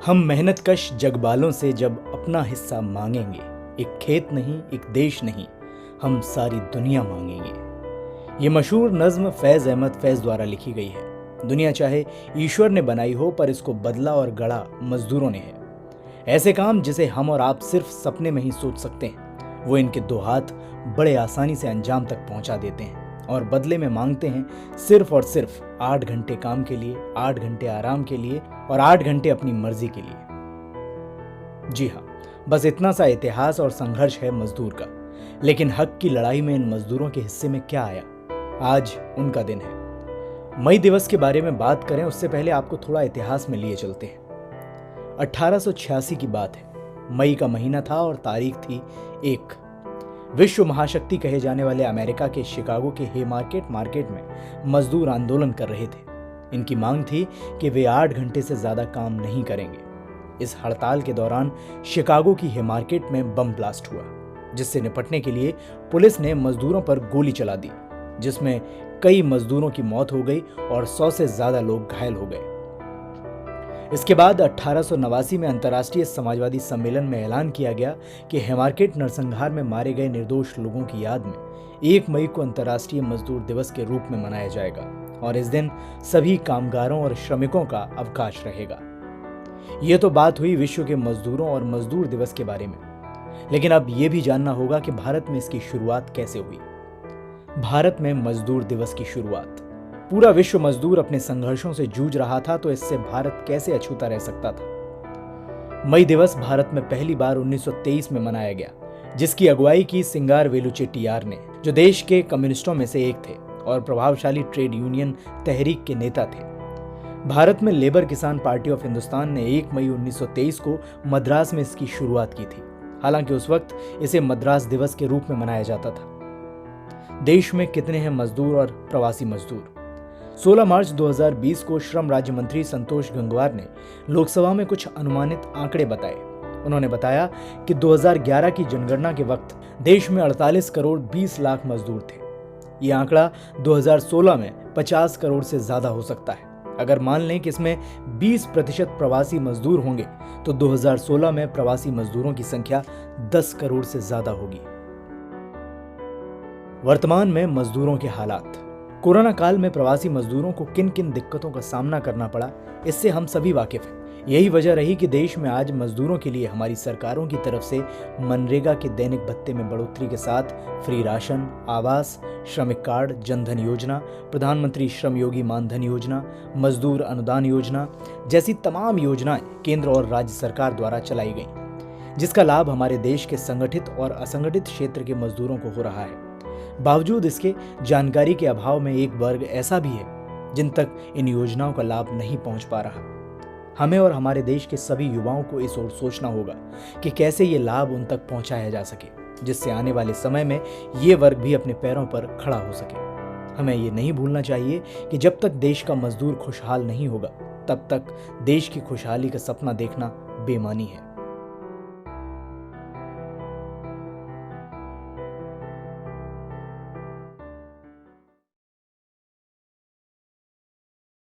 हम मेहनतकश जगबालों से जब अपना हिस्सा मांगेंगे, एक खेत नहीं, एक देश नहीं, हम सारी दुनिया मांगेंगे। ये मशहूर नज्म फैज़ अहमद फैज़ द्वारा लिखी गई है। दुनिया चाहे ईश्वर ने बनाई हो, पर इसको बदला और गढ़ा मजदूरों ने है। ऐसे काम जिसे हम और आप सिर्फ सपने में ही सोच सकते हैं, वो इनके दो हाथ बड़े आसानी से अंजाम तक पहुंचा देते हैं और बदले में मांगते हैं सिर्फ और सिर्फ 8 घंटे काम के लिए, 8 घंटे आराम के लिए और 8 घंटे अपनी मर्जी के लिए। जी हाँ, बस इतना सा इतिहास और संघर्ष है मजदूर का। लेकिन हक की लड़ाई में इन मजदूरों के हिस्से में क्या आया? आज उनका दिन है। मई दिवस के बारे में बात करें उससे पहले आपको थोड़ा इतिहास में लिए चलते हैं। 1886 की बात है। मई का महीना था और तारीख थी 1। विश्व महाशक्ति कहे जाने वाले अमेरिका के शिकागो के हेमार्केट मार्केट में मजदूर आंदोलन कर रहे थे। इनकी मांग थी कि वे 8 घंटे से ज्यादा काम नहीं करेंगे। इस हड़ताल के दौरान शिकागो की हेमार्केट में बम ब्लास्ट हुआ, जिससे निपटने के लिए पुलिस ने मजदूरों पर गोली चला दी, जिसमें कई मजदूरों की मौत हो गई और 100 से ज्यादा लोग घायल हो गए। इसके बाद 1889 में अंतर्राष्ट्रीय समाजवादी सम्मेलन में ऐलान किया गया कि हेमार्केट नरसंहार में मारे गए निर्दोष लोगों की याद में 1 मई को अंतर्राष्ट्रीय मजदूर दिवस के रूप में मनाया जाएगा और इस दिन सभी कामगारों और श्रमिकों का अवकाश रहेगा। ये तो बात हुई विश्व के मजदूरों और मजदूर दिवस के बारे में, लेकिन अब यह भी जानना होगा कि भारत में इसकी शुरुआत कैसे हुई। भारत में मजदूर दिवस की शुरुआत। पूरा विश्व मजदूर अपने संघर्षों से जूझ रहा था, तो इससे भारत कैसे अछूता रह सकता था? मई दिवस भारत में पहली बार 1923 में मनाया गया, जिसकी अगुवाई की सिंगारवेलु चेट्टियार ने, जो देश के कम्युनिस्टों में से एक थे और प्रभावशाली ट्रेड यूनियन तहरीक के नेता थे। भारत में लेबर किसान पार्टी ऑफ हिंदुस्तान ने 1 मई 1923 को मद्रास में इसकी शुरुआत की थी। हालांकि उस वक्त इसे मद्रास दिवस के रूप में मनाया जाता था। देश में कितने हैं मजदूर और प्रवासी मजदूर? 16 मार्च 2020 को श्रम राज्य मंत्री संतोष गंगवार ने लोकसभा में कुछ अनुमानित आंकड़े बताए। उन्होंने बताया कि 2011 की जनगणना के वक्त देश में 48 करोड़ 20 लाख मजदूर थे। ये आंकड़ा 2016 में 50 करोड़ से ज्यादा हो सकता है। अगर मान लें कि इसमें 20% प्रवासी मजदूर होंगे, तो 2016 में प्रवासी मजदूरों की संख्या 10 करोड़ से ज्यादा होगी। वर्तमान में मजदूरों के हालात। कोरोना काल में प्रवासी मजदूरों को किन किन दिक्कतों का सामना करना पड़ा, इससे हम सभी वाकिफ हैं। यही वजह रही कि देश में आज मजदूरों के लिए हमारी सरकारों की तरफ से मनरेगा के दैनिक भत्ते में बढ़ोतरी के साथ फ्री राशन, आवास, श्रमिक कार्ड, जनधन योजना, प्रधानमंत्री श्रम योगी मानधन योजना, मजदूर अनुदान योजना जैसी तमाम योजनाएं केंद्र और राज्य सरकार द्वारा चलाई गई, जिसका लाभ हमारे देश के संगठित और असंगठित क्षेत्र के मजदूरों को हो रहा है। बावजूद इसके जानकारी के अभाव में एक वर्ग ऐसा भी है जिन तक इन योजनाओं का लाभ नहीं पहुंच पा रहा। हमें और हमारे देश के सभी युवाओं को इस ओर सोचना होगा कि कैसे ये लाभ उन तक पहुंचाया जा सके, जिससे आने वाले समय में ये वर्ग भी अपने पैरों पर खड़ा हो सके। हमें ये नहीं भूलना चाहिए कि जब तक देश का मजदूर खुशहाल नहीं होगा, तब तक देश की खुशहाली का सपना देखना बेमानी है।